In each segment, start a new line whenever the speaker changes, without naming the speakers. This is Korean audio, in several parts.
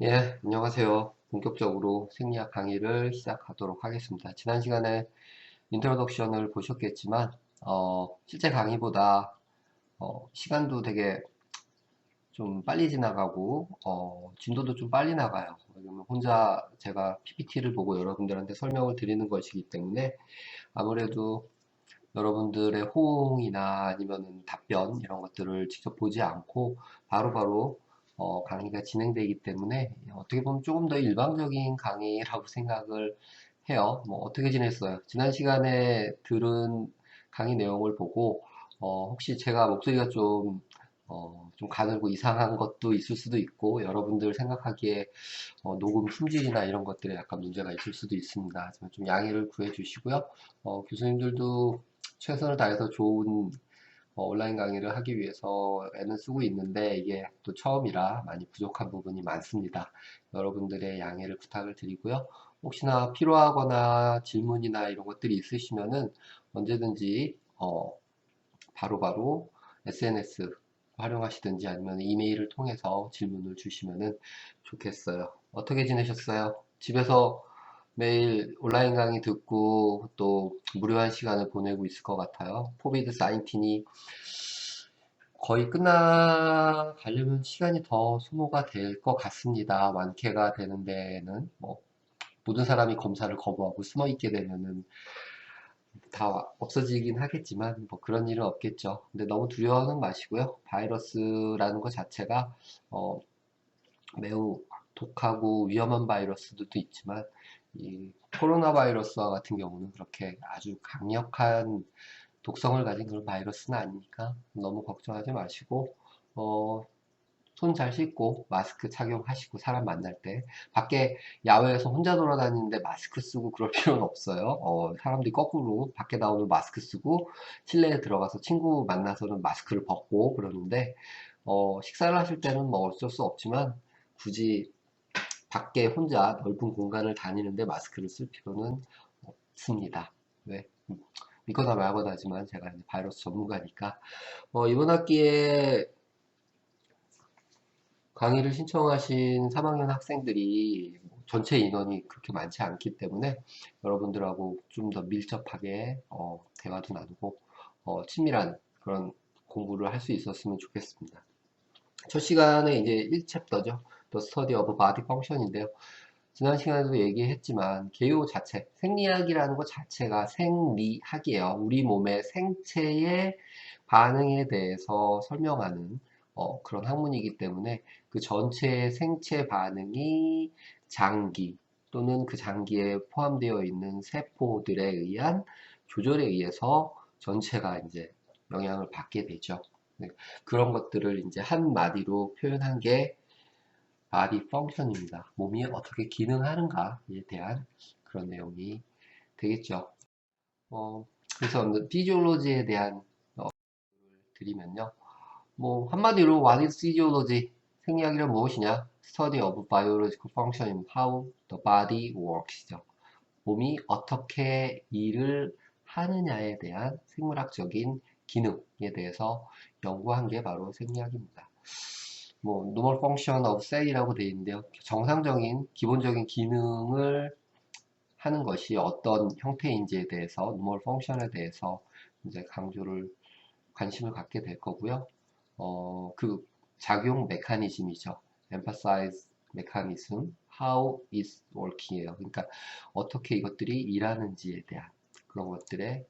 예, 안녕하세요. 본격적으로 생리학 강의를 시작하도록 하겠습니다. 지난 시간에 인트로덕션을 보셨겠지만, 실제 강의보다, 시간도 되게 좀 빨리 지나가고, 진도도 좀 빨리 나가요. 왜냐면 혼자 제가 PPT를 보고 여러분들한테 설명을 드리는 것이기 때문에 아무래도 여러분들의 호응이나 아니면 답변 이런 것들을 직접 보지 않고 바로바로 강의가 진행되기 때문에 어떻게 보면 조금 더 일방적인 강의라고 생각을 해요. 뭐 어떻게 지냈어요? 지난 시간에 들은 강의 내용을 보고 혹시 제가 목소리가 좀 가늘고 이상한 것도 있을 수도 있고 여러분들 생각하기에 녹음 품질이나 이런 것들에 약간 문제가 있을 수도 있습니다. 하지만 좀 양해를 구해 주시고요. 교수님들도 최선을 다해서 좋은 온라인 강의를 하기 위해서 애는 쓰고 있는데 이게 또 처음이라 많이 부족한 부분이 많습니다. 여러분들의 양해를 부탁을 드리고요. 혹시나 필요하거나 질문이나 이런 것들이 있으시면은 언제든지 바로바로 SNS 활용하시든지 아니면 이메일을 통해서 질문을 주시면은 좋겠어요. 어떻게 지내셨어요? 집에서 매일 온라인 강의 듣고 또 무료한 시간을 보내고 있을 것 같아요. 코비드 19이 거의 끝나가려면 시간이 더 소모가 될 것 같습니다. 완쾌가 되는 데는 뭐 모든 사람이 검사를 거부하고 숨어 있게 되면은 다 없어지긴 하겠지만 뭐 그런 일은 없겠죠. 근데 너무 두려워하는 마시고요. 바이러스라는 것 자체가 어, 매우 독하고 위험한 바이러스들도 있지만 이 코로나 바이러스와 같은 경우는 그렇게 아주 강력한 독성을 가진 그런 바이러스는 아니니까 너무 걱정하지 마시고 어, 손 잘 씻고 마스크 착용하시고 사람 만날 때 밖에 야외에서 혼자 돌아다니는데 마스크 쓰고 그럴 필요는 없어요. 사람들이 거꾸로 밖에 나오면 마스크 쓰고 실내에 들어가서 친구 만나서는 마스크를 벗고 그러는데 식사를 하실 때는 뭐 어쩔 수 없지만 굳이 밖에 혼자 넓은 공간을 다니는데 마스크를 쓸 필요는 없습니다. 왜? 믿거나 말거나지만 제가 이제 바이러스 전문가니까 이번 학기에 강의를 신청하신 3학년 학생들이 전체 인원이 그렇게 많지 않기 때문에 여러분들하고 좀 더 밀접하게 대화도 나누고 친밀한 그런 공부를 할 수 있었으면 좋겠습니다. 첫 시간에 이제 1챕터죠. The Study of Body Function인데요. 지난 시간에도 얘기했지만 개요 자체, 생리학이라는 것 자체가 생리학이에요. 우리 몸의 생체의 반응에 대해서 설명하는 그런 학문이기 때문에 그 전체의 생체 반응이 장기 또는 그 장기에 포함되어 있는 세포들에 의한 조절에 의해서 전체가 이제 영향을 받게 되죠. 네, 그런 것들을 이제 한마디로 표현한 게 바디 펑션입니다. 몸이 어떻게 기능하는가에 대한 그런 내용이 되겠죠. 어, 그래서 피지올로지에 대한 드리면요. 뭐 한마디로 What is physiology? 생리학이란 무엇이냐? Study of biological function in how the body works죠. 몸이 어떻게 일을 하느냐에 대한 생물학적인 기능에 대해서 연구한 게 바로 생리학입니다. 뭐 normal function of cell이라고 되어 있는데요. 정상적인 기본적인 기능을 하는 것이 어떤 형태인지에 대해서 normal function에 대해서 이제 강조를 관심을 갖게 될 거고요. 그 작용 메커니즘이죠. emphasize mechanism, how it's work이에요. 그러니까 어떻게 이것들이 일하는지에 대한 그런 것들의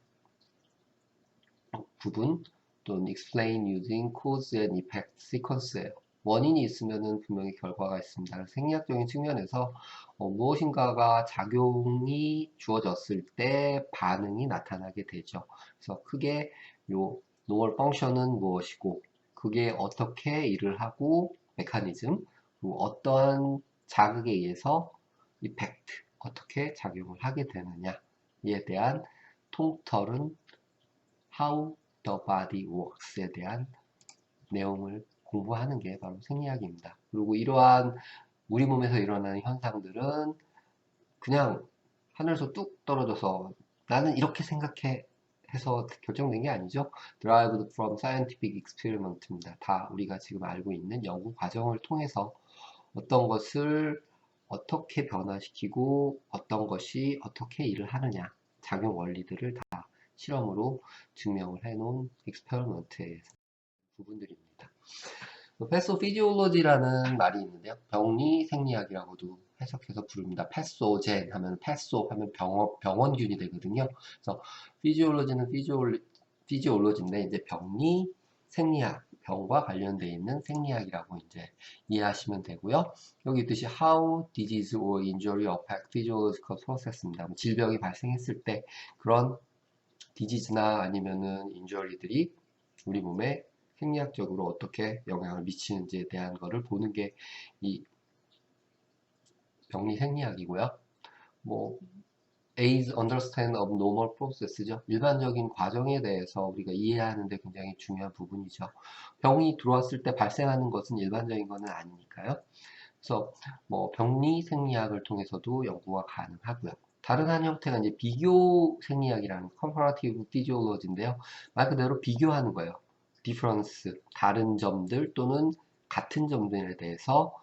부분 또는 explain using cause and effect sequence예요. 원인이 있으면은 분명히 결과가 있습니다. 생리학적인 측면에서 무엇인가가 작용이 주어졌을 때 반응이 나타나게 되죠. 그래서 크게 요 normal function은 무엇이고 그게 어떻게 일을 하고 메커니즘 그리고 어떠한 자극에 의해서 이펙트 어떻게 작용을 하게 되느냐에 대한 통틀은 How the Body Works에 대한 내용을 공부하는 게 바로 생리학입니다. 그리고 이러한 우리 몸에서 일어나는 현상들은 그냥 하늘에서 뚝 떨어져서 나는 이렇게 생각해 해서 결정된 게 아니죠. Derived from scientific experiment입니다. 다 우리가 지금 알고 있는 연구 과정을 통해서 어떤 것을 어떻게 변화시키고 어떤 것이 어떻게 일을 하느냐, 작용 원리들을 다 실험으로 증명을 해놓은 익스페리먼트의 부분들입니다. 패소피지올로지라는 말이 있는데요. 병리 생리학이라고도 해석해서 부릅니다. 패소젠 하면 패소 하면 병원균이 되거든요. 그래서 피지올로지는 피지올로지인데 이제 병리 생리학, 병과 관련되어 있는 생리학이라고 이제 이해하시면 되고요. 여기 있듯이 how disease or injury affect physiological process입니다. 질병이 발생했을 때 그런 디지즈나 아니면은 인jury들이 우리 몸에 생리학적으로 어떻게 영향을 미치는지에 대한 거를 보는 게 이 병리 생리학이고요. 뭐 aids understand of normal process죠. 일반적인 과정에 대해서 우리가 이해하는 데 굉장히 중요한 부분이죠. 병이 들어왔을 때 발생하는 것은 일반적인 것은 아니니까요. 그래서 뭐 병리 생리학을 통해서도 연구가 가능하고요. 다른 한 형태가 이제 비교 생리학이라는 comparative physiology인데요. 말 그대로 비교하는 거예요. difference, 다른 점들 또는 같은 점들에 대해서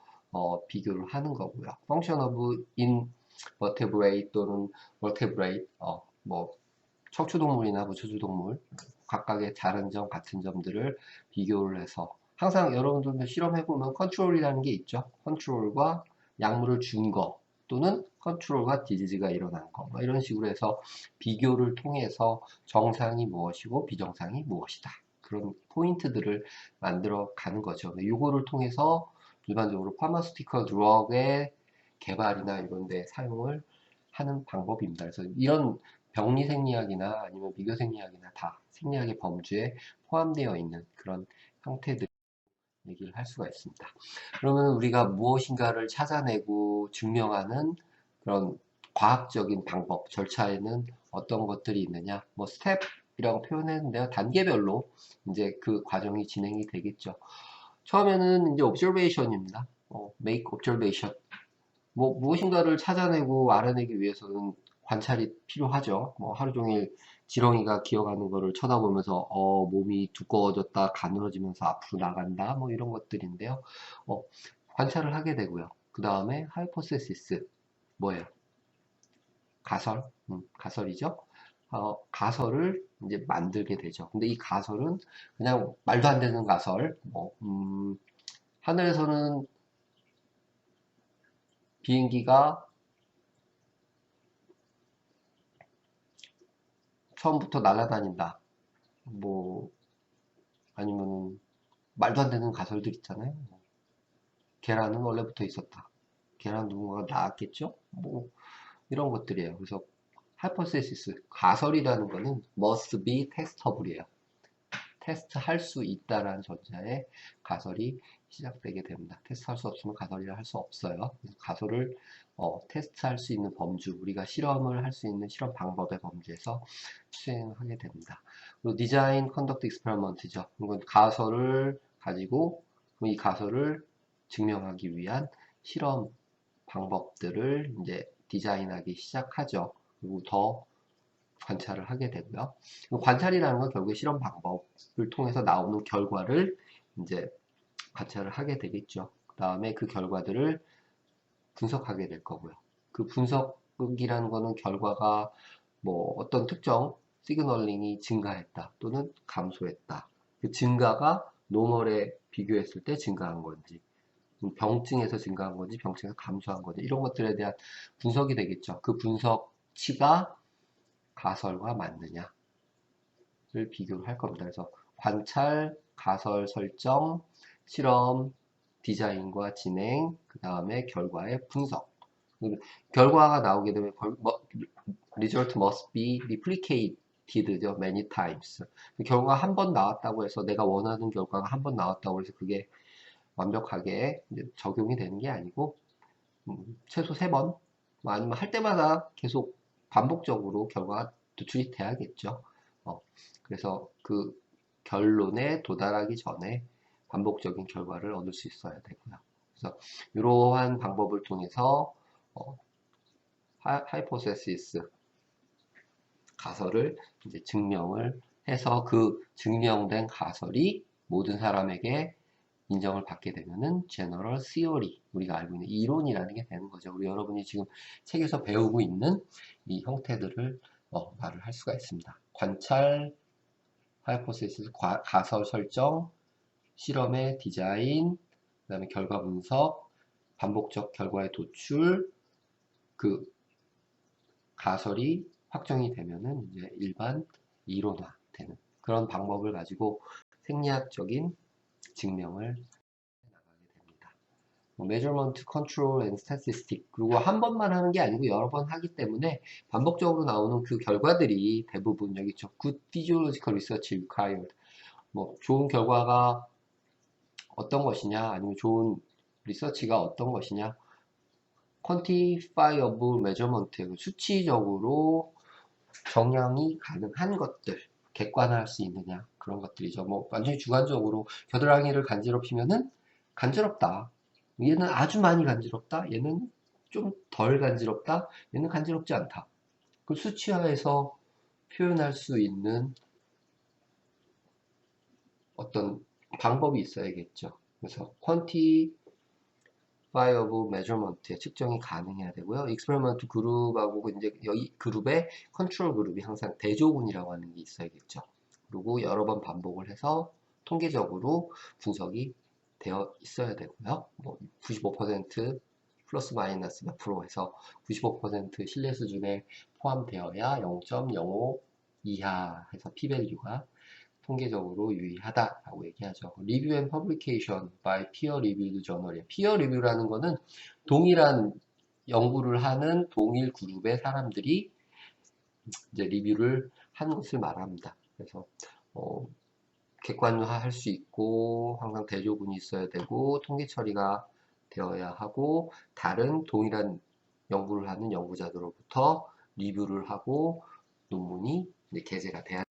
비교를 하는 거고요. function of invertebrate 또는 vertebrate, 뭐 척추동물이나 무척추동물 각각의 다른 점, 같은 점들을 비교를 해서 항상 여러분들도 실험해보면 컨트롤이라는 게 있죠. 컨트롤과 약물을 준 거 또는 컨트롤과 디지즈가 일어난 거 이런 식으로 해서 비교를 통해서 정상이 무엇이고 비정상이 무엇이다. 그런 포인트들을 만들어 가는 거죠. 이거를 통해서 일반적으로 파마스티컬 드럭의 개발이나 이런 데 사용을 하는 방법입니다. 그래서 이런 병리 생리학이나 아니면 비교 생리학이나 다 생리학의 범주에 포함되어 있는 그런 형태들 얘기를 할 수가 있습니다. 그러면 우리가 무엇인가를 찾아내고 증명하는 그런 과학적인 방법, 절차에는 어떤 것들이 있느냐? 뭐 스텝이라고 표현했는데요. 단계별로 이제 그 과정이 진행이 되겠죠. 처음에는 이제 observation입니다. make observation. 뭐 무엇인가를 찾아내고 알아내기 위해서는 관찰이 필요하죠. 뭐 하루 종일 지렁이가 기어가는 거를 쳐다보면서 몸이 두꺼워졌다, 가늘어지면서 앞으로 나간다, 뭐 이런 것들인데요. 관찰을 하게 되고요. 그 다음에 하이포테시스 뭐예요? 가설, 가설이죠. 가설을 이제 만들게 되죠. 근데 이 가설은 그냥 말도 안 되는 가설, 하늘에서는 비행기가 처음부터 날아다닌다. 뭐 아니면 말도 안 되는 가설들 있잖아요. 계란은 원래부터 있었다. 계란 누군가가 낳았겠죠? 뭐 이런 것들이에요. 그래서 하이포테시스 가설이라는 거는 must be testable이에요. 테스트할 수 있다라는 전자에 가설이 시작되게 됩니다. 테스트할 수 없으면 가설이라 할 수 없어요. 가설을 테스트할 수 있는 범주, 우리가 실험을 할 수 있는 실험 방법의 범주에서 수행하게 됩니다. 그리고 디자인 컨덕트 익스페리먼트죠. 이건 가설을 가지고 이 가설을 증명하기 위한 실험 방법들을 이제 디자인하기 시작하죠. 그리고 더 관찰을 하게 되고요. 관찰이라는 건 결국에 실험 방법을 통해서 나오는 결과를 이제 관찰을 하게 되겠죠. 그 다음에 그 결과들을 분석하게 될 거고요. 그 분석이라는 거는 결과가 뭐 어떤 특정 시그널링이 증가했다 또는 감소했다. 그 증가가 노멀에 비교했을 때 증가한 건지 병증에서 증가한 건지 병증에서 감소한 건지 이런 것들에 대한 분석이 되겠죠. 그 분석치가 가설과 맞느냐를 비교를 할 겁니다. 그래서 관찰, 가설 설정, 실험, 디자인과 진행, 그 다음에 결과의 분석. 결과가 나오게 되면 result must be replicated죠. many times. 결과가 한 번 나왔다고 해서 내가 원하는 결과가 한 번 나왔다고 해서 그게 완벽하게 적용이 되는 게 아니고 최소 3번 아니면 할 때마다 계속 반복적으로 결과가 도출이 돼야겠죠. 그래서 그 결론에 도달하기 전에 반복적인 결과를 얻을 수 있어야 되고요. 그래서 이러한 방법을 통해서 하이포테시스 가설을 이제 증명을 해서 그 증명된 가설이 모든 사람에게 인정을 받게 되면은 General Theory, 우리가 알고 있는 이론이라는 게 되는 거죠. 우리 여러분이 지금 책에서 배우고 있는 이 형태들을 말을 할 수가 있습니다. 관찰, 하이포테시스, 가설 설정, 실험의 디자인, 그 다음에 결과 분석, 반복적 결과의 도출, 그 가설이 확정이 되면은 이제 일반 이론화되는 그런 방법을 가지고 생리학적인 증명을 나가게 됩니다. measurement, control and statistic, 그리고 한 번만 하는 게 아니고 여러 번 하기 때문에 반복적으로 나오는 그 결과들이 대부분 여기 있죠. good physiological research required. 뭐 좋은 결과가 어떤 것이냐, 아니면 좋은 리서치가 어떤 것이냐, quantifiable measurement, 수치적으로 정량이 가능한 것들, 객관화할 수 있느냐, 그런 것들이죠. 뭐 완전히 주관적으로 겨드랑이를 간지럽히면은 간지럽다, 얘는 아주 많이 간지럽다, 얘는 좀 덜 간지럽다, 얘는 간지럽지 않다. 그 수치화해서 표현할 수 있는 어떤 방법이 있어야겠죠. 그래서 quantifiable measurement의 측정이 가능해야 되고요. experiment 그룹하고 이제 이 그룹의 컨트롤 그룹이 항상 대조군이라고 하는 게 있어야겠죠. 그리고 여러 번 반복을 해서 통계적으로 분석이 되어 있어야 되고요. 뭐 95% 플러스 마이너스 몇 프로 해서 95% 신뢰 수준에 포함되어야 0.05 이하 해서 p-value가 통계적으로 유의하다라고 얘기하죠. Review and Publication by Peer Reviewed Journal. Peer Review라는 거는 동일한 연구를 하는 동일 그룹의 사람들이 이제 리뷰를 한 것을 말합니다. 그래서 객관화할 수 있고 항상 대조군이 있어야 되고 통계 처리가 되어야 하고 다른 동일한 연구를 하는 연구자들로부터 리뷰를 하고 논문이 이제 게재가 돼야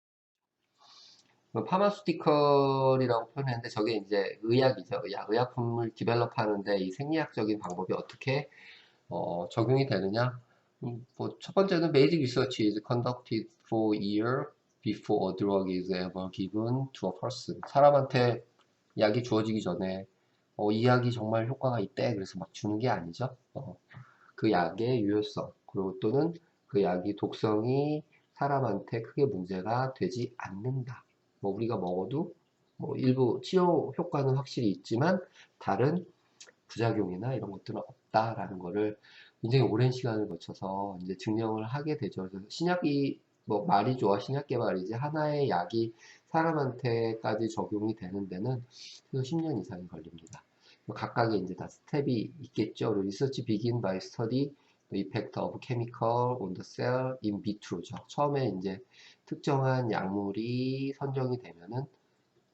파마스티컬이라고 표현했는데 저게 이제 의약이죠. 의약품을 디벨롭하는데 이 생리학적인 방법이 어떻게 적용이 되느냐? 뭐 첫 번째는 basic research is conducted for a year before a drug is ever given to a person. 사람한테 약이 주어지기 전에 이 약이 정말 효과가 있대 그래서 막 주는 게 아니죠. 그 약의 유효성 그리고 또는 그 약이 독성이 사람한테 크게 문제가 되지 않는다. 뭐 우리가 먹어도 뭐 일부 치료 효과는 확실히 있지만 다른 부작용이나 이런 것들은 없다라는 거를 굉장히 오랜 시간을 거쳐서 이제 증명을 하게 되죠. 그래서 신약이 뭐 말이 좋아 신약 개발이지 하나의 약이 사람한테까지 적용이 되는 데는 최소 10년 이상이 걸립니다. 각각의 이제 다 스텝이 있겠죠. 리서치 begin by study the effect of chemical on the cell in vitro죠. 처음에 이제 특정한 약물이 선정이 되면은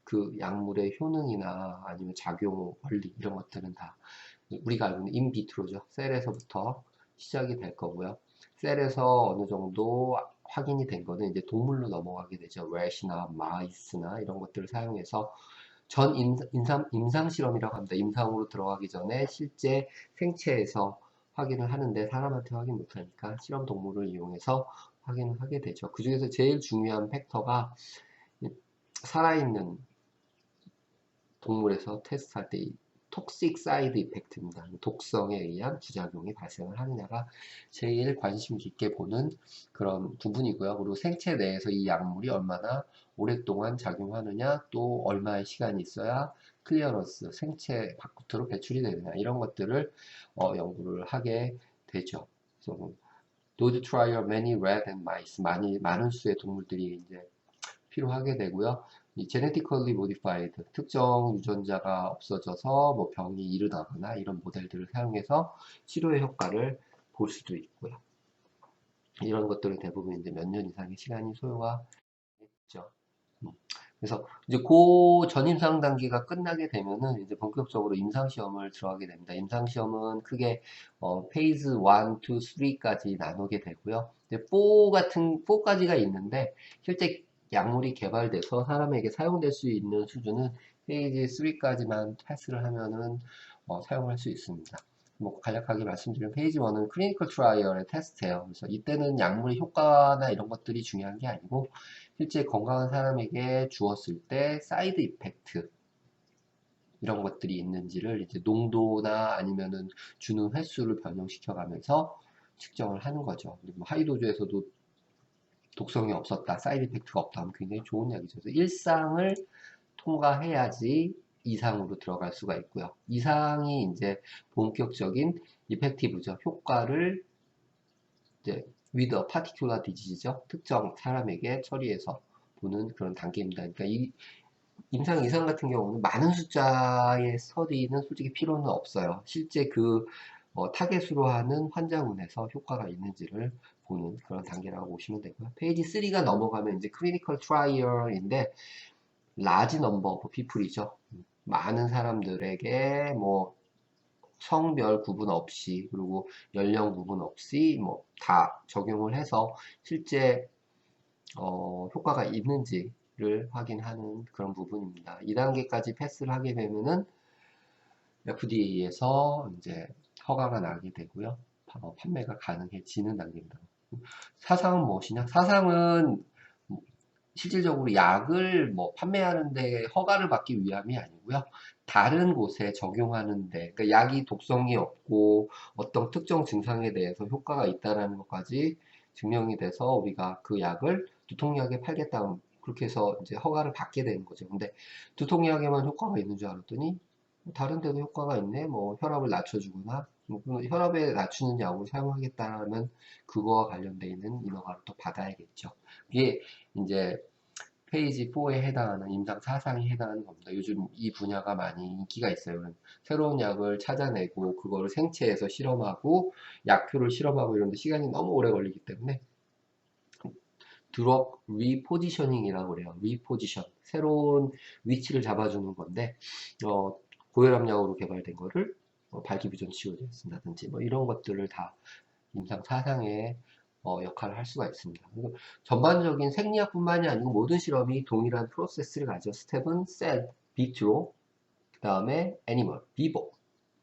그 약물의 효능이나 아니면 작용 원리 이런 것들은 다 우리가 알고 있는 인비트로죠. 셀에서부터 시작이 될 거고요. 셀에서 어느 정도 확인이 된 거는 이제 동물로 넘어가게 되죠. 렛이나 마이스나 이런 것들을 사용해서 전 임상 실험이라고 합니다. 임상으로 들어가기 전에 실제 생체에서 확인을 하는데 사람한테 확인 못하니까 실험 동물을 이용해서 확인을 하게 되죠. 그 중에서 제일 중요한 팩터가 살아있는 동물에서 테스트할 때 톡식 사이드 이펙트입니다. 독성에 의한 부작용이 발생을 하느냐가 제일 관심 깊게 보는 그런 부분이고요. 그리고 생체 내에서 이 약물이 얼마나 오랫동안 작용하느냐, 또 얼마의 시간이 있어야 클리어런스, 생체 밖으로 배출이 되느냐, 이런 것들을 연구를 하게 되죠. 그래서 Dose trial many rat and mice, 많은 수의 동물들이 이제 필요하게 되고요. 이 genetically modified 특정 유전자가 없어져서 뭐 병이 일어나거나 이런 모델들을 사용해서 치료의 효과를 볼 수도 있고요. 이런 것들은 대부분 이제 몇 년 이상의 시간이 소요가 됐죠. 그래서 이제 그 전임상 단계가 끝나게 되면은 이제 본격적으로 임상 시험을 들어가게 됩니다. 임상 시험은 크게 페이즈 1, 2, 3까지 나누게 되고요. 이제 4까지가 있는데 실제 약물이 개발돼서 사람에게 사용될 수 있는 수준은 페이지 3까지만 패스를 하면은 사용할 수 있습니다. 뭐 간략하게 말씀드리면 페이지 1은 클리니컬 트라이얼의 테스트예요. 그래서 이때는 약물의 효과나 이런 것들이 중요한 게 아니고 실제 건강한 사람에게 주었을 때 사이드 이펙트 이런 것들이 있는지를 이제 농도나 아니면은 주는 횟수를 변형시켜 가면서 측정을 하는 거죠. 뭐 하이도즈에서도 독성이 없었다, 사이드 이펙트가 없다 하면 굉장히 좋은 약이죠. 그래서 1상을 통과해야지 2상으로 들어갈 수가 있고요. 2상이 이제 본격적인 이펙티브죠. 효과를 이제 with a particular disease죠. 특정 사람에게 처리해서 보는 그런 단계입니다. 그러니까 이 임상 이상 같은 경우는 많은 숫자의 스터디는 솔직히 필요는 없어요. 실제 그 타겟으로 하는 환자군에서 효과가 있는지를 보는 그런 단계라고 보시면 되고요. 페이지 3가 넘어가면 이제 클리니컬 트라이얼인데 라지 넘버 오브 피플이죠. 많은 사람들에게 뭐 성별 구분 없이 그리고 연령 구분 없이 뭐 다 적용을 해서 실제 효과가 있는지를 확인하는 그런 부분입니다. 2단계까지 패스를 하게 되면은 FDA에서 이제 허가가 나게 되고요. 판매가 가능해지는 단계입니다. 사상은 무엇이냐? 사상은 실질적으로 약을 뭐 판매하는데 허가를 받기 위함이 아니고요. 다른 곳에 적용하는데, 그러니까 약이 독성이 없고 어떤 특정 증상에 대해서 효과가 있다는 것까지 증명이 돼서 우리가 그 약을 두통약에 팔겠다. 그렇게 해서 이제 허가를 받게 되는 거죠. 근데 두통약에만 효과가 있는 줄 알았더니 다른 데도 효과가 있네. 뭐 혈압을 낮춰주거나 뭐 혈압에 낮추는 약으로 사용하겠다면 그거와 관련되어 있는 인허가를 또 받아야겠죠. 이게 이제 페이지 4에 해당하는 임상 사상에 해당하는 겁니다. 요즘 이 분야가 많이 인기가 있어요. 새로운 약을 찾아내고 그거를 생체에서 실험하고 약표를 실험하고 이런데 시간이 너무 오래 걸리기 때문에 드럭 리포지셔닝이라고 그래요. 리포지션. 새로운 위치를 잡아주는 건데 고혈압약으로 개발된 거를 발기부전 치료제에 쓴다든지 뭐 이런 것들을 다 임상 사상에 역할을 할 수가 있습니다. 그리고 전반적인 생리학뿐만이 아니고 모든 실험이 동일한 프로세스를 가져 스텝은 셀, 비트로, 그 다음에 애니멀, 비보,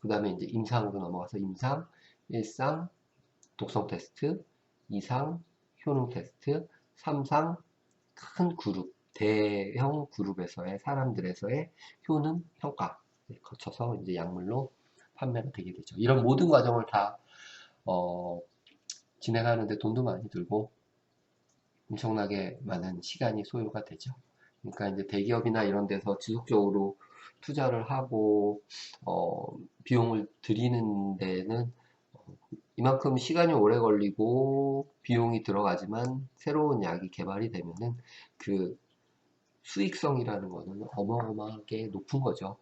그 다음에 이제 임상으로 넘어가서 임상, 1상, 독성 테스트, 2상, 효능 테스트, 3상, 큰 그룹, 대형 그룹에서의 사람들에서의 효능 평가 거쳐서 이제 약물로 판매가 되게 되죠. 이런 모든 과정을 다 어, 진행하는데 돈도 많이 들고 엄청나게 많은 시간이 소요가 되죠. 그러니까 이제 대기업이나 이런 데서 지속적으로 투자를 하고 비용을 들이는 데는 이만큼 시간이 오래 걸리고 비용이 들어가지만 새로운 약이 개발이 되면은 그 수익성이라는 거는 어마어마하게 높은 거죠.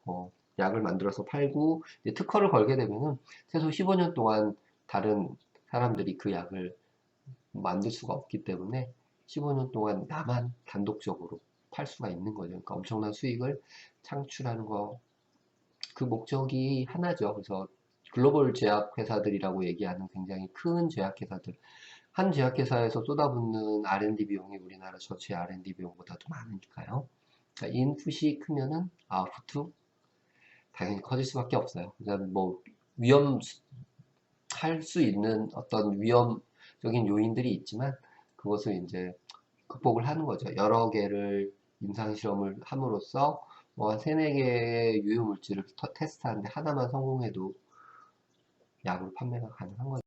약을 만들어서 팔고 이제 특허를 걸게 되면은 최소 15년 동안 다른 사람들이 그 약을 만들 수가 없기 때문에 15년 동안 나만 단독적으로 팔 수가 있는 거죠. 그러니까 엄청난 수익을 창출하는 거, 그 목적이 하나죠. 그래서 글로벌 제약회사들이라고 얘기하는 굉장히 큰 제약회사들, 한 제약회사에서 쏟아붓는 R&D 비용이 우리나라 전체 R&D 비용보다도 많으니까요. 그러니까 인풋이 크면은 아웃풋도 당연히 커질 수밖에 없어요. 그러니까 뭐 위험할 수 있는 어떤 위험적인 요인들이 있지만 그것을 이제 극복을 하는 거죠. 여러 개를 임상실험을 함으로써 뭐 세네 개의 유효물질을 테스트하는데 하나만 성공해도 약으로 판매가 가능한 거죠.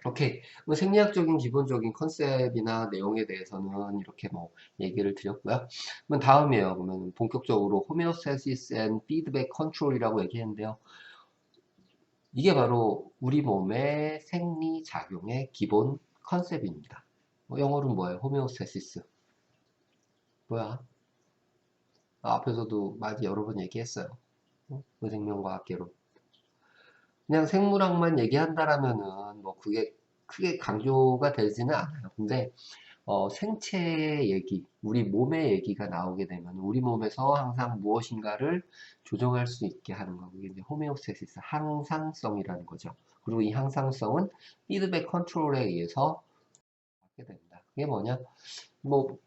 오케이. 뭐 생리학적인 기본적인 컨셉이나 내용에 대해서는 이렇게 뭐 얘기를 드렸고요. 그러면 다음이에요. 그러면 본격적으로 호메오스타시스 앤 피드백 컨트롤이라고 얘기했는데요. 이게 바로 우리 몸의 생리작용의 기본 컨셉입니다. 영어로는 뭐예요? 호메오스타시스. 뭐야? 앞에서도 많이 여러 번 얘기했어요. 의생명과학계로. 그냥 생물학만 얘기한다라면은 뭐 그게 크게 강조가 되지는 않아요. 근데 생체 얘기, 우리 몸의 얘기가 나오게 되면 우리 몸에서 항상 무엇인가를 조정할 수 있게 하는 거. 그게 이제 호메오스테시스, 항상성이라는 거죠. 그리고 이 항상성은 피드백 컨트롤에 의해서 받게 됩니다. 그게 뭐냐? 뭐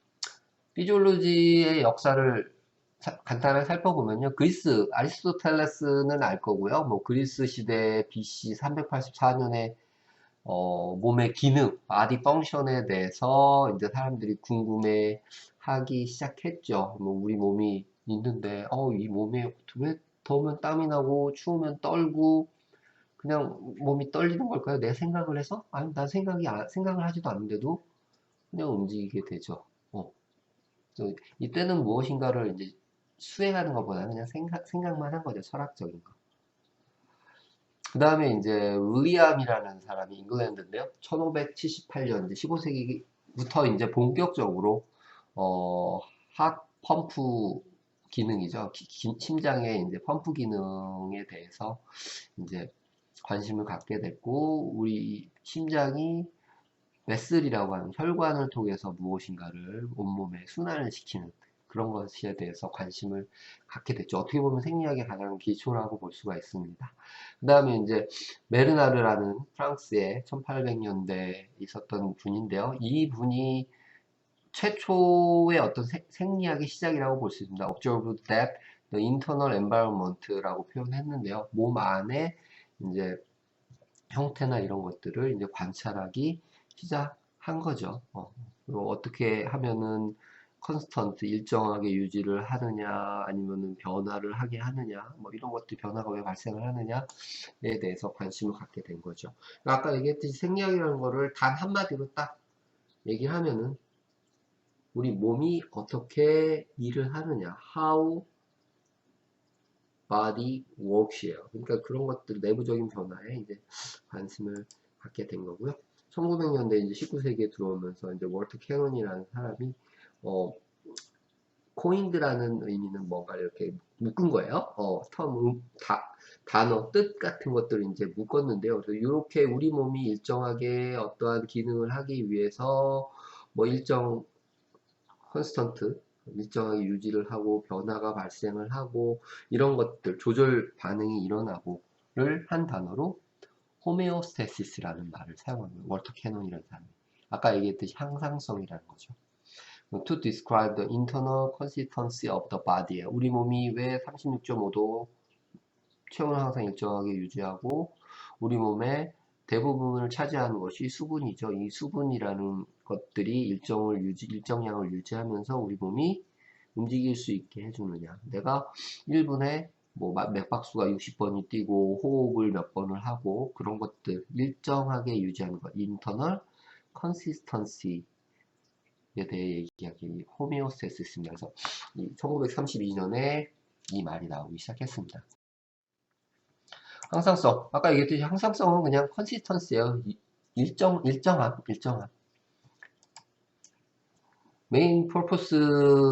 피지올로지의 역사를 간단하게 살펴보면요. 그리스, 아리스토텔레스는 알 거고요. 뭐 그리스 시대 BC 384년에 몸의 기능, 바디 펑션에 대해서 이제 사람들이 궁금해 하기 시작했죠. 뭐 우리 몸이 있는데, 이 몸에 왜 더우면 땀이 나고 추우면 떨고 그냥 몸이 떨리는 걸까요? 내 생각을 해서? 아니, 난 생각을 하지도 않는데도 그냥 움직이게 되죠. 또 이때는 무엇인가를 이제 수행하는 것보다는 그냥 생각만 한 거죠. 철학적인 거. 그 다음에 이제 윌리엄이라는 사람이 잉글랜드인데요. 1578년 이제 15세기부터 이제 본격적으로 어, 핫 펌프 기능이죠. 심장의 이제 펌프 기능에 대해서 이제 관심을 갖게 됐고, 우리 심장이 웨슬이라고 하는 혈관을 통해서 무엇인가를 온몸에 순환을 시키는 그런 것에 대해서 관심을 갖게 됐죠. 어떻게 보면 생리학의 가장 기초라고 볼 수가 있습니다. 그 다음에 이제 메르나르라는 프랑스의 1800년대에 있었던 분인데요. 이 분이 최초의 어떤 생리학의 시작이라고 볼 수 있습니다. Observe that the internal environment라고 표현했는데요. 몸 안에 이제 형태나 이런 것들을 이제 관찰하기 시작한 거죠. 그리고 어떻게 하면은 컨스턴트 일정하게 유지를 하느냐 아니면은 변화를 하게 하느냐 뭐 이런 것들 변화가 왜 발생을 하느냐에 대해서 관심을 갖게 된 거죠. 아까 얘기했듯이 생리학이라는 거를 단 한마디로 딱 얘기하면은 우리 몸이 어떻게 일을 하느냐 how body works예요. 그러니까 그런 것들 내부적인 변화에 이제 관심을 갖게 된 거고요. 1900년대 이제 19세기에 들어오면서 이제 월터 캐논이라는 사람이 코인드라는 의미는 뭔가 이렇게 묶은 거예요. 단어, 뜻 같은 것들을 이제 묶었는데요. 그래서 이렇게 우리 몸이 일정하게 어떠한 기능을 하기 위해서 뭐 일정 컨스턴트 일정하게 유지를 하고 변화가 발생을 하고 이런 것들 조절 반응이 일어나고를 한 단어로 호메오스테시스라는 말을 사용합니다. 월터 캐논이라는 사람이 아까 얘기했듯이 항상성이라는 거죠. To describe the internal consistency of the body예요. 우리 몸이 왜 36.5도 체온을 항상 일정하게 유지하고 우리 몸의 대부분을 차지하는 것이 수분이죠. 이 수분이라는 것들이 일정량을 유지하면서 우리 몸이 움직일 수 있게 해주느냐. 내가 1분에 뭐 맥박수가 60번이 뛰고 호흡을 몇 번을 하고 그런 것들 일정하게 유지하는 것. 인터널 컨시스턴시에 대해 얘기하기 호메오스테시스입니다. 그래서 1932년에 이 말이 나오기 시작했습니다. 항상성. 아까 얘기했듯이 항상성은 그냥 컨시스턴스예요. 일정함. 메인 퍼포스가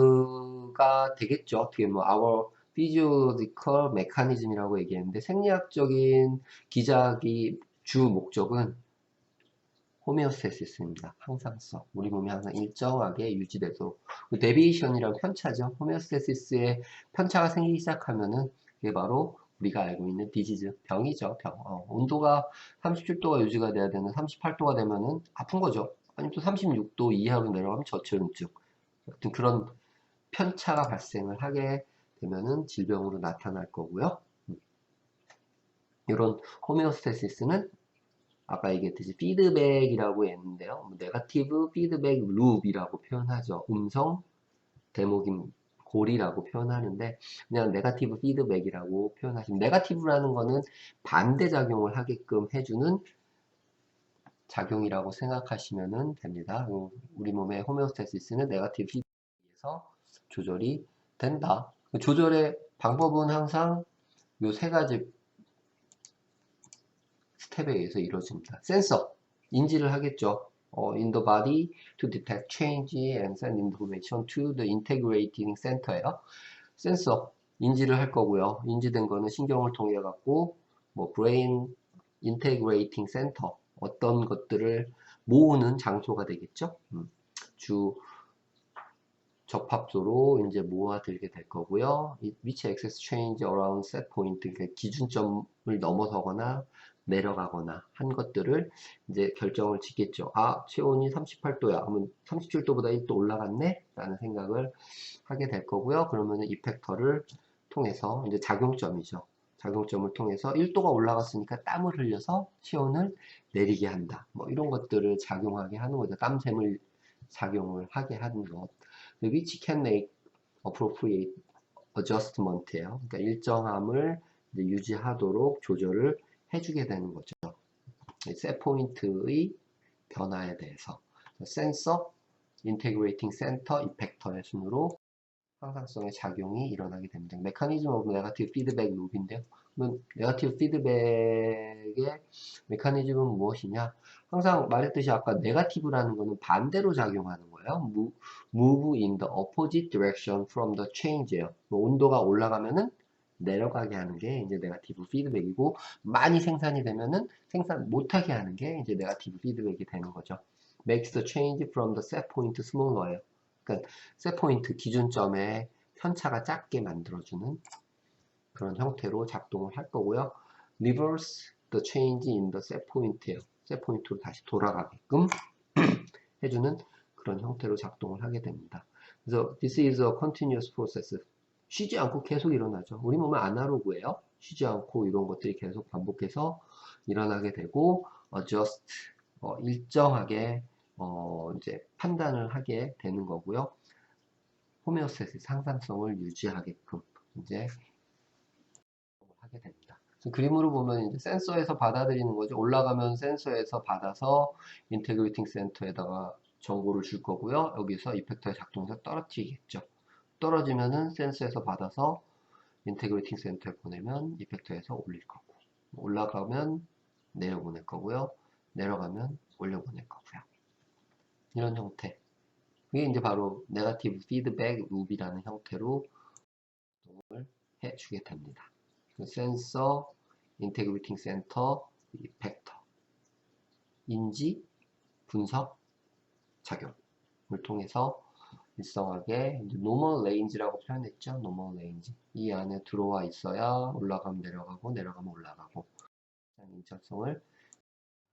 되겠죠. 어떻게 뭐 our physiological mechanism이라고 얘기했는데 생리학적인 기작이 주 목적은 호메오스테시스입니다. 항상성. 우리 몸이 항상 일정하게 유지돼서 데비에이션이라고 편차죠. 호메오스테시스에 편차가 생기기 시작하면은 그게 바로 우리가 알고 있는 디지즈, 병이죠. 병. 온도가 37도가 유지가 돼야 되는 38도가 되면은 아픈 거죠. 아니면 또 36도 이하로 내려가면 저체온증. 어떤 그런 편차가 발생을 하게 되면은 질병으로 나타날 거고요. 이런 호메오스테시스는 아까 얘기했듯이 피드백이라고 했는데요. 네거티브 피드백 룹이라고 표현하죠. 음성 데모긴 고리라고 표현하는데 그냥 네거티브 피드백이라고 표현하시면 네거티브라는 거는 반대작용을 하게끔 해주는 작용이라고 생각하시면 됩니다. 우리 몸의 호메오스테시스는 네거티브 피드백에서 조절이 된다. 조절의 방법은 항상 요 세 가지 스텝에 의해서 이루어집니다. 센서, 인지를 하겠죠. In the body to detect change and send information to the integrating center예요. 센서, 인지를 할 거고요. 인지된 거는 신경을 통해 갖고 뭐 brain integrating center 어떤 것들을 모으는 장소가 되겠죠. 주 접합소로 이제 모아들게 될 거고요. which access change around set point, 그러니까 기준점을 넘어서거나 내려가거나 한 것들을 이제 결정을 짓겠죠. 아, 체온이 38도야. 그러면 37도보다 1도 올라갔네? 라는 생각을 하게 될 거고요. 그러면은 이펙터를 통해서 이제 작용점이죠. 작용점을 통해서 1도가 올라갔으니까 땀을 흘려서 체온을 내리게 한다. 뭐 이런 것들을 작용하게 하는 거죠. 땀샘을 작용을 하게 하는 것. which can make appropriate adjustment예요. 그러니까 일정함을 이제 유지하도록 조절을 해주게 되는 거죠. 셋 포인트의 변화에 대해서 센서, 인테그레이팅 센터, 이펙터의 순으로 항상성의 작용이 일어나게 됩니다. 메커니즘 오브 네거티브 피드백 룹인데요. 그러면 네거티브 피드백의 메커니즘은 무엇이냐? 항상 말했듯이 아까 네거티브라는 거는 반대로 작용하는 거예요. Move in the opposite direction from the change예요. 온도가 올라가면은 내려가게 하는 게 이제 네거티브 피드백이고, 많이 생산이 되면은 생산 못하게 하는 게 이제 네거티브 피드백이 되는 거죠. Makes the change from the set point smaller예요. 그러니까 셋 포인트 기준점의 편차가 작게 만들어주는 그런 형태로 작동을 할 거고요. Reverse the change in the set point예요. 셋 포인트로 다시 돌아가게끔 해주는 그런 형태로 작동을 하게 됩니다. 그래서 this is a continuous process. 쉬지 않고 계속 일어나죠. 우리 몸은 아날로그예요. 쉬지 않고 이런 것들이 계속 반복해서 일어나게 되고 adjust 일정하게 이제 판단을 하게 되는 거고요. 호메오스테시스 상상성을 유지하게끔 이제 하게 됩니다. 그림으로 보면 이제 센서에서 받아들이는 거죠. 올라가면 센서에서 받아서 인테그레이팅 센터에다가 정보를 줄 거고요. 여기서 이펙터의 작동에서 떨어뜨리겠죠. 떨어지면은 센서에서 받아서 인테그레이팅 센터에 보내면 이펙터에서 올릴 거고, 올라가면 내려보낼 거고요. 내려가면 올려보낼 거고요. 이런 형태. 이게 이제 바로 네거티브 피드백 룹이라는 형태로 작동을 해주게 됩니다. 센서, 인테그레이팅 센터, 이펙터, 인지, 분석, 작용을 통해서 일정하게 노멀 레인지라고 표현했죠. 노멀 레인지. 이 안에 들어와 있어야 올라가면 내려가고 내려가면 올라가고 일정성을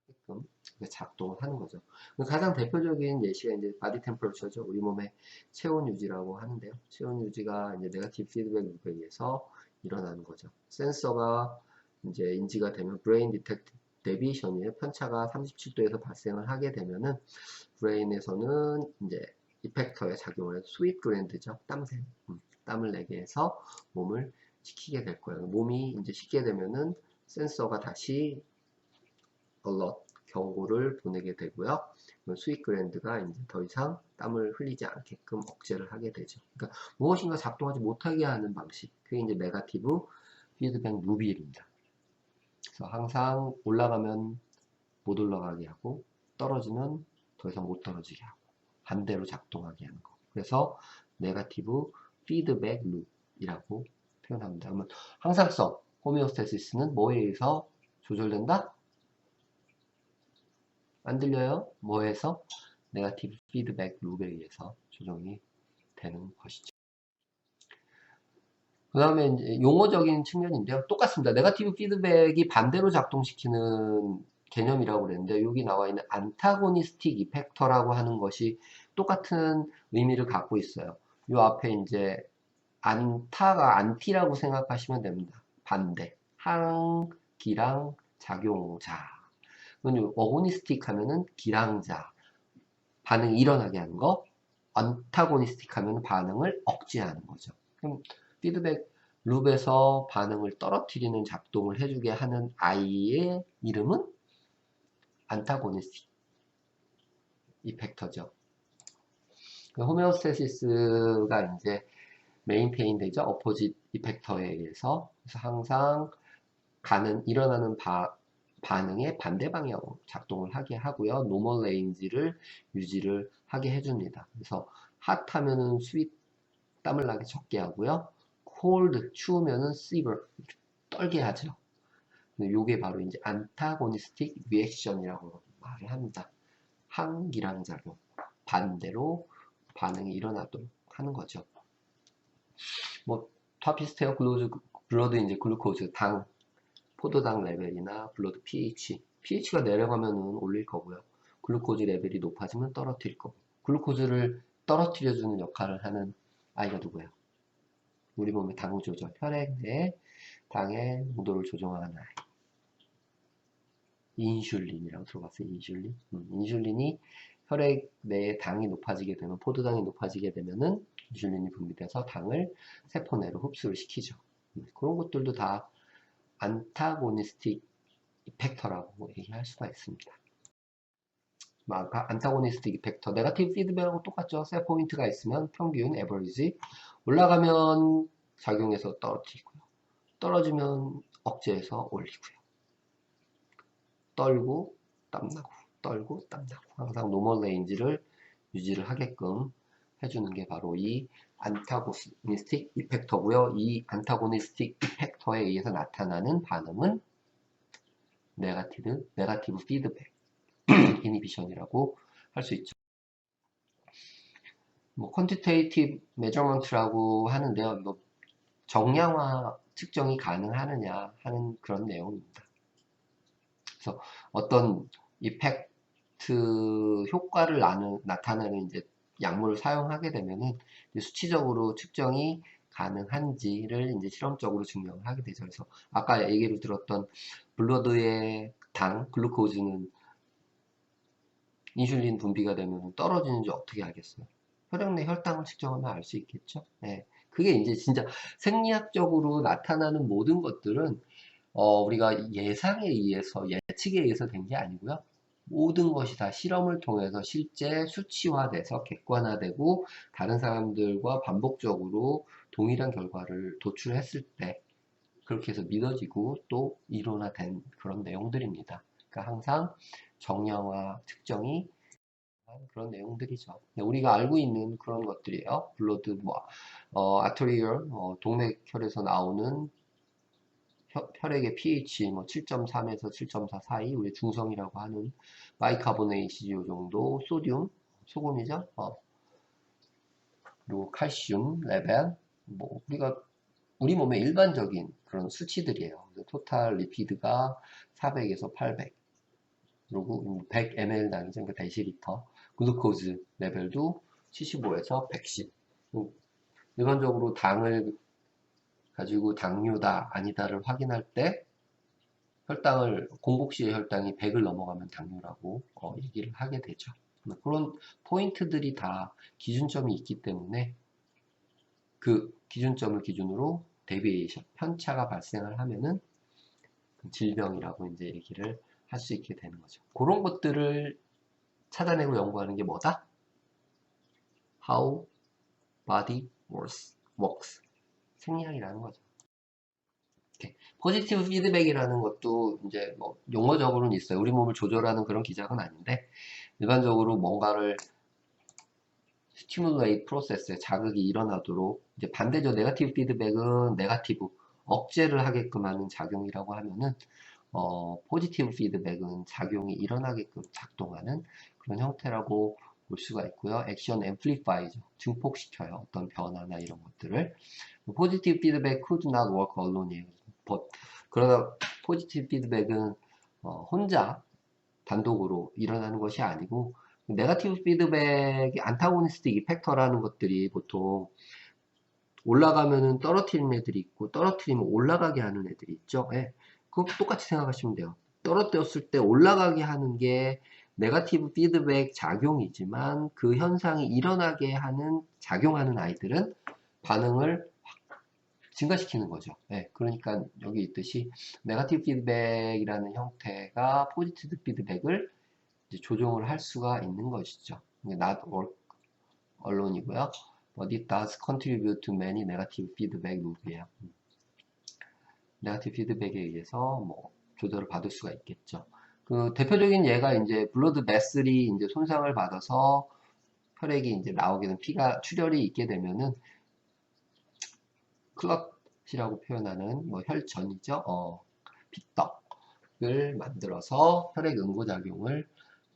게끔 작동을 하는 거죠. 가장 대표적인 예시가 이제 바디 템퍼러처죠. 우리 몸의 체온 유지라고 하는데요. 체온 유지가 이제 네거티브 피드백 룹에 의해서 일어나는 거죠. 센서가 이제 인지가 되면 브레인 디텍트 데비에이션의 편차가 37도에서 발생을 하게 되면은 브레인에서는 이제 이펙터의 작용을 해서 스윗 그랜드죠. 땀샘, 땀을 내게 해서 몸을 식히게 될 거예요. 몸이 이제 식게 되면은 센서가 다시 alert, 경고를 보내게 되고요. 스윗 그랜드가 이제 더 이상 땀을 흘리지 않게끔 억제를 하게 되죠. 그러니까 무엇인가 작동하지 못하게 하는 방식. 그게 이제 네거티브 피드백 룹입니다. 그래서 항상 올라가면 못 올라가게 하고 떨어지면 더 이상 못 떨어지게 하고 반대로 작동하게 하는 거. 그래서 네거티브 피드백 룹이라고 표현합니다. 그러면 항상성 호메오스테시스는 뭐에 의해서 조절된다? 안 들려요? 뭐에서? 네거티브 피드백 룹에 의해서 조정이 되는 것이죠. 그 다음에 이제 용어적인 측면인데요. 똑같습니다. 네거티브 피드백이 반대로 작동시키는 개념이라고 그랬는데 여기 나와 있는 안타고니스틱 이펙터라고 하는 것이 똑같은 의미를 갖고 있어요. 이 앞에 이제 안타가 안티라고 생각하시면 됩니다. 반대. 항기랑 작용자. 어고니스틱 하면은 기량자. 반응이 일어나게 하는 거. 안타고니스틱 하면 반응을 억제하는 거죠. 그럼 피드백 룹에서 반응을 떨어뜨리는 작동을 해주게 하는 아이의 이름은 안타고니스틱 이펙터죠. 호메오스테시스가 이제 메인테인 되죠. 어포짓 이펙터에 의해서. 그래서 항상 일어나는 반응의 반대 방향으로 작동을 하게 하고요. 노멀 레인지를 유지를 하게 해줍니다. 그래서 핫하면은 스윗 땀을 나게 적게 하고요. 콜드 추우면은 시버 떨게 하죠. 요게 바로 이제 안타고니스틱 리액션이라고 말을 합니다. 항기량 작용 반대로 반응이 일어나도록 하는 거죠. 뭐 다 비슷해요. 블러드 이제 글루코즈 당 포도당 레벨이나 블러드 pH가 내려가면 올릴 거고요. 글루코즈 레벨이 높아지면 떨어뜨릴 거고. 글루코즈를 떨어뜨려주는 역할을 하는 아이가 누구예요? 우리 몸의 당 조절, 혈액 내 당의 농도를 조정하는 아이. 인슐린이라고 들어봤어요. 인슐린. 인슐린이 혈액 내에 당이 높아지게 되면, 포도당이 높아지게 되면은 인슐린이 분비돼서 당을 세포 내로 흡수를 시키죠. 그런 것들도 다 안타고니스틱 이펙터라고 얘기할 수가 있습니다. 안타고니스틱 이펙터, 네거티브 피드백하고 똑같죠. 셋 포인트가 있으면 평균, 에버리지 올라가면 작용해서 떨어뜨리고요. 떨어지면 억제해서 올리고요. 떨고 땀나고 떨고 땀나고 항상 노멀 레인지를 유지를 하게끔 해주는 게 바로 이 안타고니스틱 이펙터고요. 이 안타고니스틱 이펙터에 의해서 나타나는 반응은 네거티브 피드백 이니비션이라고 할 수 있죠. 뭐 퀀티테이티브 메저먼트라고 하는데요. 이거 정량화 측정이 가능하느냐 하는 그런 내용입니다. 그래서 어떤 이펙트 효과를 나타내는 이제 약물을 사용하게 되면은 수치적으로 측정이 가능한지를 이제 실험적으로 증명을 하게 되죠. 그래서 아까 얘기를 들었던 블러드의 당, 글루코즈는 인슐린 분비가 되면 떨어지는지 어떻게 알겠어요? 혈액 내 혈당을 측정하면 알 수 있겠죠? 네. 그게 이제 진짜 생리학적으로 나타나는 모든 것들은 우리가 예상에 의해서, 예측에 의해서 된 게 아니고요. 모든 것이 다 실험을 통해서 실제 수치화돼서 객관화되고 다른 사람들과 반복적으로 동일한 결과를 도출했을 때 그렇게 해서 믿어지고 또 이론화된 그런 내용들입니다. 그러니까 항상 정량화 측정이 그런 내용들이죠. 우리가 알고 있는 그런 것들이에요. 블러드, 아토리얼, 동맥혈에서 나오는 혈액의 pH 7.3에서 7.4 사이, 우리 중성이라고 하는 바이카보네이트 요 정도, 소듐, 소금이죠. 그리고 칼슘 레벨, 우리 몸의 일반적인 그런 수치들이에요. 토탈 리피드가 400에서 800, 그리고 100 ml당이죠. 그러니까 데시리터. 글루코즈 레벨도 75에서 110. 일반적으로 당을 가지고 당뇨다 아니다를 확인할 때 혈당을 공복 시의 혈당이 100을 넘어가면 당뇨라고 얘기를 하게 되죠. 그런 포인트들이 다 기준점이 있기 때문에 그 기준점을 기준으로 데비에이션, 편차가 발생을 하면은 질병이라고 이제 얘기를 할 수 있게 되는 거죠. 그런 것들을 찾아내고 연구하는 게 뭐다? How body works. 생리학이라는 거죠. 포지티브 피드백이라는 것도 이제 용어적으로는 있어요. 우리 몸을 조절하는 그런 기작은 아닌데 일반적으로 뭔가를 스티뮬레이트 프로세스에 자극이 일어나도록 이제 반대죠. 네거티브 피드백은 네거티브 억제를 하게끔 하는 작용이라고 하면은 포지티브 피드백은 작용이 일어나게끔 작동하는 그런 형태라고 볼 수가 있고요. 액션 앰플리파이죠. 증폭시켜요. 어떤 변화나 이런 것들을. 포지티브 피드백 could not work alone이에요. 그러나 포지티브 피드백은 혼자 단독으로 일어나는 것이 아니고 네거티브 피드백이 안타고니스틱 이펙터라는 것들이 보통 올라가면은 떨어뜨리는 애들이 있고 떨어뜨리면 올라가게 하는 애들이 있죠. 예. 그것도 똑같이 생각하시면 돼요. 떨어뜨렸을 때 올라가게 하는 게 네거티브 피드백 작용이지만 그 현상이 일어나게 하는 작용하는 아이들은 반응을 증가시키는 거죠. 네, 그러니까 여기 있듯이 네거티브 피드백이라는 형태가 포지티브 피드백을 이제 조정을 할 수가 있는 것이죠. not work alone이고요. But it does contribute to many negative feedback loop이에요. 네거티브 피드백에 의해서 조절을 받을 수가 있겠죠. 그 대표적인 예가 이제 블러드 베슬이 이제 손상을 받아서 혈액이 이제 나오게 된 피가 출혈이 있게 되면은 클럿이라고 표현하는 혈전이죠. 피떡을 만들어서 혈액 응고작용을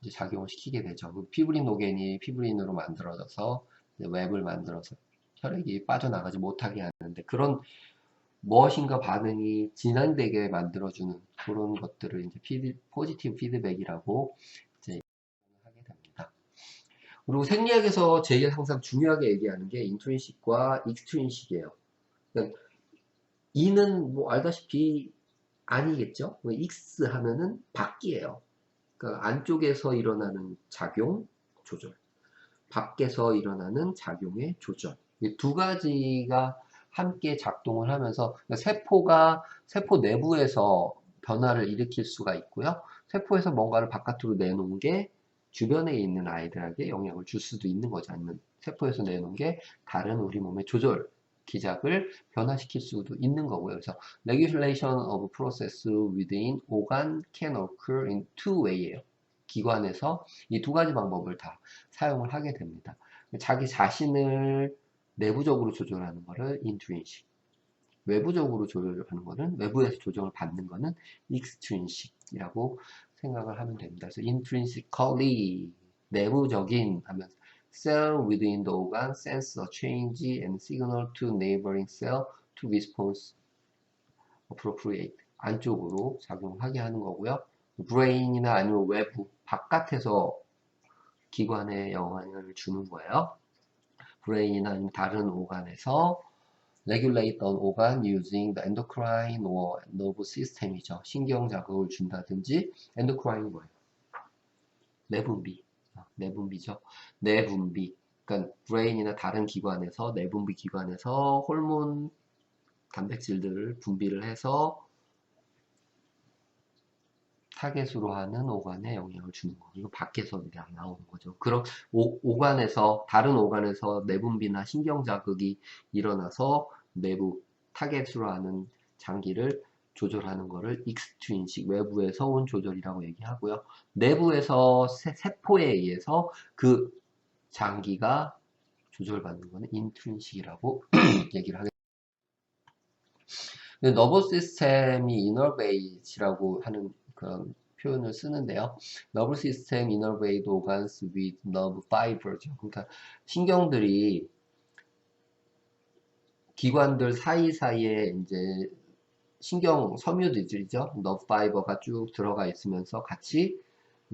이제 작용을 시키게 되죠. 그 피브리노겐이 피브린으로 만들어져서 웹을 만들어서 혈액이 빠져나가지 못하게 하는데 그런 무엇인가 반응이 진행되게 만들어주는 그런 것들을 이제 포지티브 피드백이라고 이제 하게 됩니다. 그리고 생리학에서 제일 항상 중요하게 얘기하는 게 인트린식과 익스트린식이에요. 그러니까 E는 알다시피 아니겠죠? X 하면은 밖이에요. 그러니까 안쪽에서 일어나는 작용, 조절. 밖에서 일어나는 작용의 조절. 이 두 가지가 함께 작동을 하면서 세포 내부에서 변화를 일으킬 수가 있고요. 세포에서 뭔가를 바깥으로 내놓은 게 주변에 있는 아이들에게 영향을 줄 수도 있는 거죠. 아니면 세포에서 내놓은 게 다른 우리 몸의 조절 기작을 변화시킬 수도 있는 거고요. 그래서 regulation of process within organ can occur in two way예요. 기관에서 이 두 가지 방법을 다 사용을 하게 됩니다. 자기 자신을 내부적으로 조절하는 거를 intrinsic, 외부적으로 조절하는 거는 외부에서 조정을 받는 거는 extrinsic이라고 생각을 하면 됩니다. 그래서 intrinsically 내부적인 하면 cell within the organ sense a change and signal to neighboring cell to response appropriate 안쪽으로 작용하게 하는 거고요. 브레인이나 아니면 외부 바깥에서 기관에 영향을 주는 거예요. 브레인이나 아니면 다른 오간에서 regulate the organ using the endocrine or nerve system이죠. 신경 자극을 준다든지 endocrine 뭐예요? 내분비죠. 내분비. 그러니까 브레인이나 다른 기관에서 내분비 기관에서 호르몬 단백질들을 분비를 해서 타겟으로 하는 오간에 영향을 주는 거. 이거 밖에서 이게 안 나오는 거죠. 그럼 오간에서 다른 오간에서 내분비나 신경 자극이 일어나서 내부 타겟으로 하는 장기를 조절하는 거를 익스트린식 외부에서 온 조절이라고 얘기하고요. 내부에서 세포에 의해서 그 장기가 조절받는 거는 인트린식이라고 얘기를 하겠습니다. 너버 시스템이 이너베이지라고 하는 그런 표현을 쓰는데요. 너브 시스템 이너베이드 오간스 with nerve fiber죠. 그러니까 신경들이 기관들 사이사이에 이제 신경 섬유들이죠. 너브 파이버가 쭉 들어가 있으면서 같이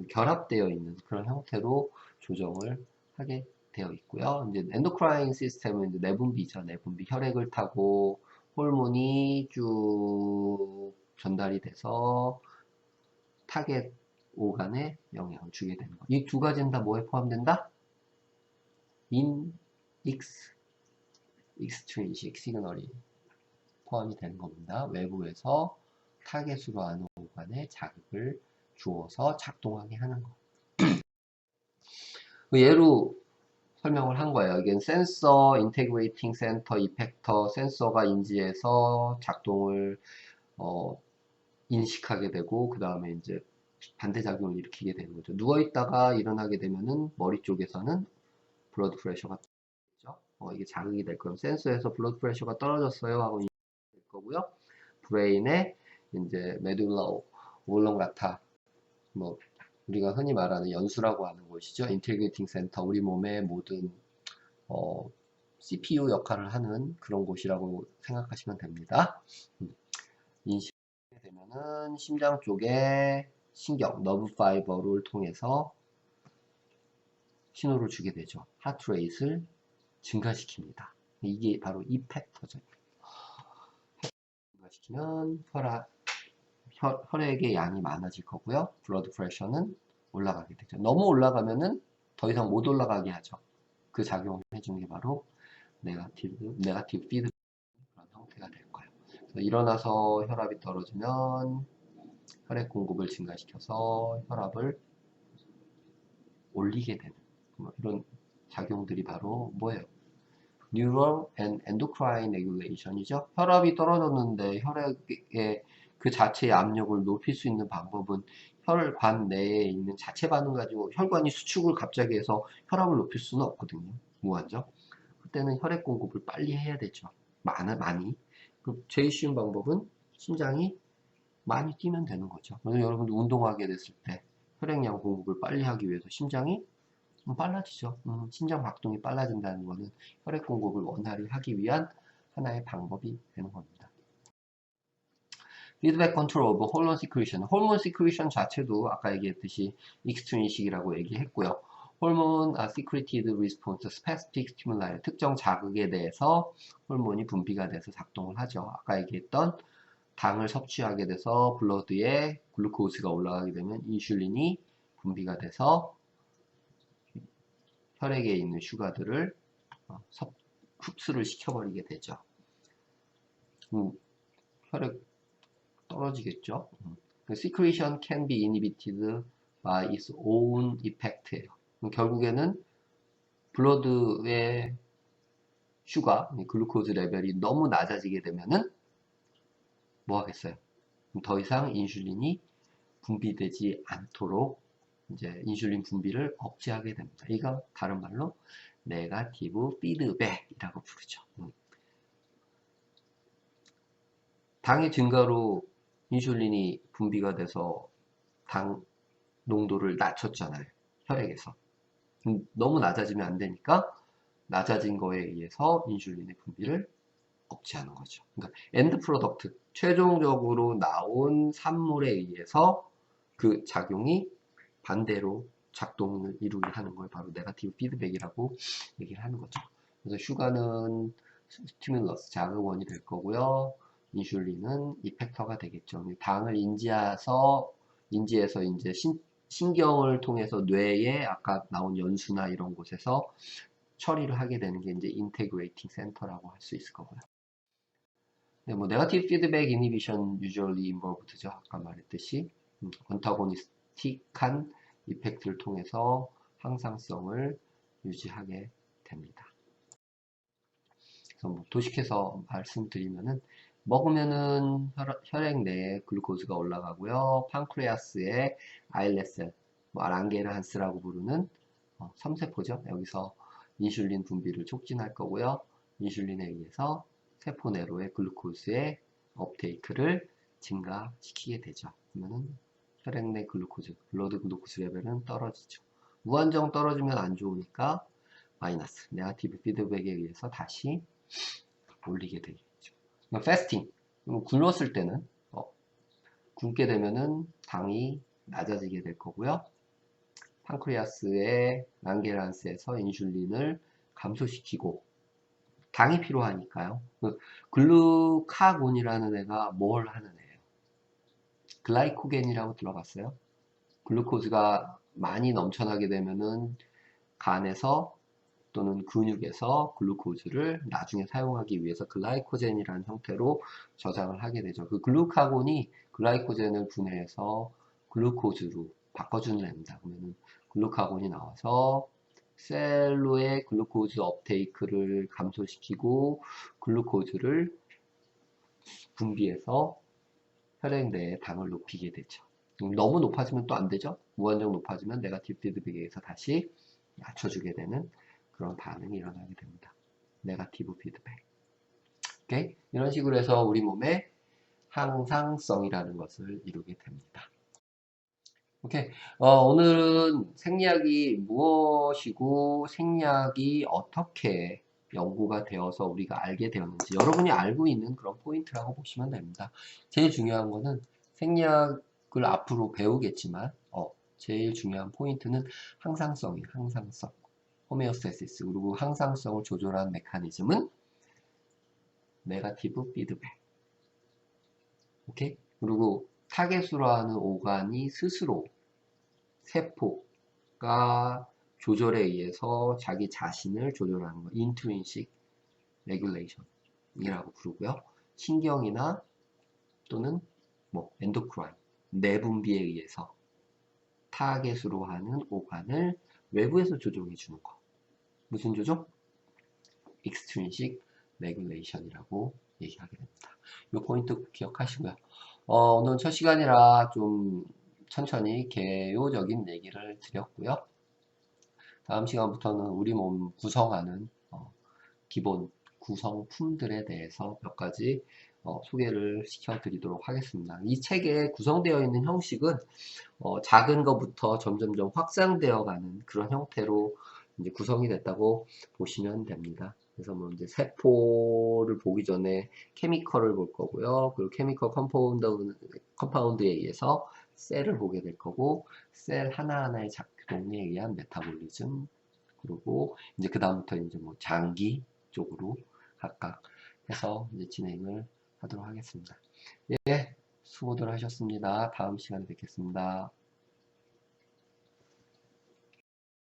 결합되어 있는 그런 형태로 조정을 하게 되어 있고요. 이제 엔도크라인 시스템은 이제 내분비죠. 내분비 혈액을 타고 호르몬이 쭉 전달이 돼서 타겟 오간에 영향을 주게 되는 거. 이 두 가지는 다 뭐에 포함된다? 익스트린식 시그널이 포함이 되는 겁니다. 외부에서 타겟으로 하는 오간에 자극을 주어서 작동하게 하는 거. 예로 설명을 한 거예요. 이게 센서, 인테그레이팅 센터, 이펙터, 센서가 인지해서 작동을 인식하게 되고 그 다음에 이제 반대작용을 일으키게 되는 거죠. 누워있다가 일어나게 되면은 머리 쪽에서는 블러드 프레셔가 떨어지죠. 이게 자극이 될 거예요. 센서에서 블러드 프레셔가 떨어졌어요 하고 될 거고요. 브레인에 이제 메듈라 오블렁가타 뭐 우리가 흔히 말하는 연수라고 하는 곳이죠. 인테그레이팅 센터 우리 몸의 모든 CPU 역할을 하는 그런 곳이라고 생각하시면 됩니다. 인식하게 되면은 심장 쪽에 신경, 너브 파이버를 통해서 신호를 주게 되죠. 하트레이트를 증가시킵니다. 이게 바로 이펙터죠. 증가시키면 혈액의 양이 많아질 거고요. 블러드 프레셔는 올라가게 되죠. 너무 올라가면은 더 이상 못 올라가게 하죠. 그 작용을 해주는 게 바로 네가티브 피드백 그런 형태가 될 거예요. 그래서 일어나서 혈압이 떨어지면 혈액 공급을 증가시켜서 혈압을 올리게 되는 이런 작용들이 바로 뭐예요? Neural and Endocrine Regulation이죠. 혈압이 떨어졌는데 혈액의 그 자체의 압력을 높일 수 있는 방법은 혈관 내에 있는 자체 반응 가지고 혈관이 수축을 갑자기 해서 혈압을 높일 수는 없거든요. 무한정. 그때는 혈액 공급을 빨리 해야 되죠. 많이. 제일 쉬운 방법은 심장이 많이 뛰면 되는 거죠. 그래서 여러분들 운동하게 됐을 때 혈액량 공급을 빨리 하기 위해서 심장이 빨라지죠. 심장 박동이 빨라진다는 것은 혈액 공급을 원활히 하기 위한 하나의 방법이 되는 겁니다. 피드백 컨트롤 오브 호르몬 시크리션. 호르몬 시크리션 자체도 아까 얘기했듯이 익스트린식이라고 얘기했고요. 호르몬 secreted response specific stimuli 특정 자극에 대해서 호르몬이 분비가 돼서 작동을 하죠. 아까 얘기했던 당을 섭취하게 돼서 블러드에 글루코스가 올라가게 되면 인슐린이 분비가 돼서 혈액에 있는 슈가들을 흡수를 시켜버리게 되죠. 혈액 떨어지겠죠. Secretion can be inhibited by its own effect예요. 결국에는 블러드의 슈가, 글루코즈 레벨이 너무 낮아지게 되면은 뭐 하겠어요? 더 이상 인슐린이 분비되지 않도록 이제 인슐린 분비를 억제하게 됩니다. 이거 다른 말로 네거티브 피드백이라고 부르죠. 당의 증가로 인슐린이 분비가 돼서 당 농도를 낮췄잖아요. 혈액에서. 너무 낮아지면 안 되니까 낮아진 거에 의해서 인슐린의 분비를 억제하는 거죠. 그러니까 엔드 프로덕트, 최종적으로 나온 산물에 의해서 그 작용이 반대로 작동을 이루게 하는 걸 바로 네거티브 피드백이라고 얘기를 하는 거죠. 그래서 슈가는 스티뮬러스, 자극원이 될 거고요. 인슐린은 이펙터가 되겠죠. 당을 인지해서 이제 신경을 통해서 뇌에 아까 나온 연수나 이런 곳에서 처리를 하게 되는 게 이제 인테그레이팅 센터라고 할 수 있을 거고요. 네, 뭐 네거티브 피드백 이니비션 유저얼리 인볼브드죠. 아까 말했듯이 언타고니스틱한 이펙트를 통해서 항상성을 유지하게 됩니다. 그래서 뭐 도식해서 말씀드리면은 먹으면은 혈액 내에 글루코즈가 올라가고요. 판크레아스의 아일렛셀, 뭐 랑게르한스라고 부르는 섬세포죠. 여기서 인슐린 분비를 촉진할 거고요. 인슐린에 의해서 세포 내로의 글루코즈의 업테이크를 증가시키게 되죠. 그러면은 혈액 내 글루코즈, 블러드 글루코즈 레벨은 떨어지죠. 무한정 떨어지면 안 좋으니까 마이너스, 네거티브 피드백에 의해서 다시 올리게 되겠죠. 패스팅, 굶었을 때는 굶게 되면은 당이 낮아지게 될 거고요. 판크레아스의 랑게란스에서 인슐린을 감소시키고 당이 필요하니까요. 글루카곤이라는 애가 뭘 하는 애예요? 글라이코겐이라고 들어봤어요? 글루코즈가 많이 넘쳐나게 되면은 간에서 또는 근육에서 글루코즈를 나중에 사용하기 위해서 글라이코젠이라는 형태로 저장을 하게 되죠. 그 글루카곤이 글라이코젠을 분해해서 글루코즈로 바꿔주는 애입니다. 그러면 글루카곤이 나와서 셀로의 글루코즈 업테이크를 감소시키고 글루코즈를 분비해서 혈액 내에 당을 높이게 되죠. 너무 높아지면 또 안 되죠. 무한정 높아지면 네거티브 피드백에 의해서 다시 낮춰주게 되는 그런 반응이 일어나게 됩니다. 네거티브 피드백. 오케이? 이런 식으로 해서 우리 몸의 항상성이라는 것을 이루게 됩니다. 오케이. 오늘은 생리학이 무엇이고 생리학이 어떻게 연구가 되어서 우리가 알게 되었는지 여러분이 알고 있는 그런 포인트라고 보시면 됩니다. 제일 중요한 거는 생리학을 앞으로 배우겠지만 제일 중요한 포인트는 항상성이에요. 항상성. 호메오스테시스. 그리고 항상성을 조절하는 메커니즘은 네거티브 피드백. 오케이? 그리고 타겟으로 하는 오간이 스스로 세포가 조절에 의해서 자기 자신을 조절하는 거, 인트린식 레귤레이션이라고 부르고요. 신경이나 또는 뭐 엔도크라인, 내분비에 의해서 타겟으로 하는 오간을 외부에서 조정해 주는 거. 무슨 조정? 익스트린식 레귤레이션이라고 얘기하게 됩니다. 이 포인트 기억하시고요. 오늘 첫 시간이라 좀 천천히 개요적인 얘기를 드렸고요. 다음 시간부터는 우리 몸 구성하는 기본 구성품들에 대해서 몇 가지 소개를 시켜드리도록 하겠습니다. 이 책에 구성되어 있는 형식은 작은 것부터 점점점 확장되어 가는 그런 형태로 이제 구성이 됐다고 보시면 됩니다. 그래서 뭐 이제 세포를 보기 전에 케미컬을 볼 거고요. 그리고 케미컬 컴파운드에 의해서 셀을 보게 될 거고, 셀 하나하나의 작동에 의한 메타볼리즘, 그리고 이제 그 다음부터 이제 뭐 장기 쪽으로 각각 해서 이제 진행을 하도록 하겠습니다. 예, 수고들 하셨습니다. 다음 시간에 뵙겠습니다.